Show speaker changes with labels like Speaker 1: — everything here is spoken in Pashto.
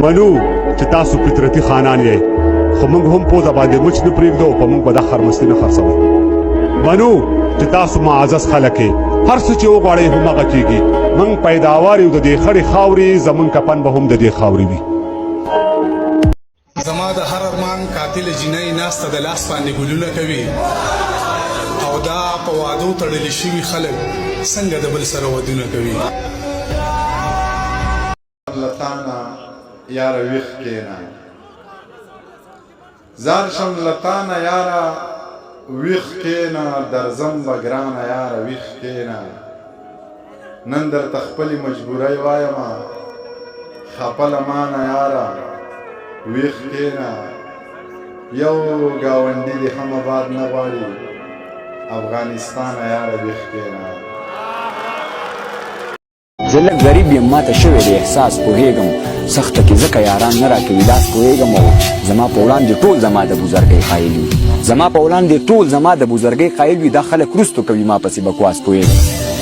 Speaker 1: منو چې تاسو فطرتي خانان یې خو موږ هم پوزه باندې مچ نه پرېږدو په موږ به دا خرمستي نه خرڅوئ منو چې تاسو معزز خلک یې هر څه چې وغواړئ همغه کېږي موږ پیداوار یو د دې خړې خاورې زموږ کفن به هم د دې خاورې وي
Speaker 2: زما د هر ارمان قاتل جنۍ ناسته د لاس باندې ګلونه کوي او دا په وعدو تړلي شوي خلک څنګه د بل سره ودونه کوي
Speaker 3: لتانا یاره ویښ کېنه زار شم لتانا یاره ویښ کېنه درځم به ګرانه یاره ویښ کېنه نن درته خپلې مجبورۍ وایمه خپه له مانه یاره ویښ کېنه یو ګاونډي دې هم آباد نه غواړي افغانستانه یاره ویښ کېنه
Speaker 4: زه لږ غریب یم ماته شوی د احساس پوهېږم سخته کې ځکه یاران نه راکوي لاس پوهېږم او زما په وړاندې ټول زما د بزرګۍ قایل وي زما په وړاندې ټول زما د بزرګۍ قایل وي دا خلک رستو کوي ما پسې بکواس پوهېږم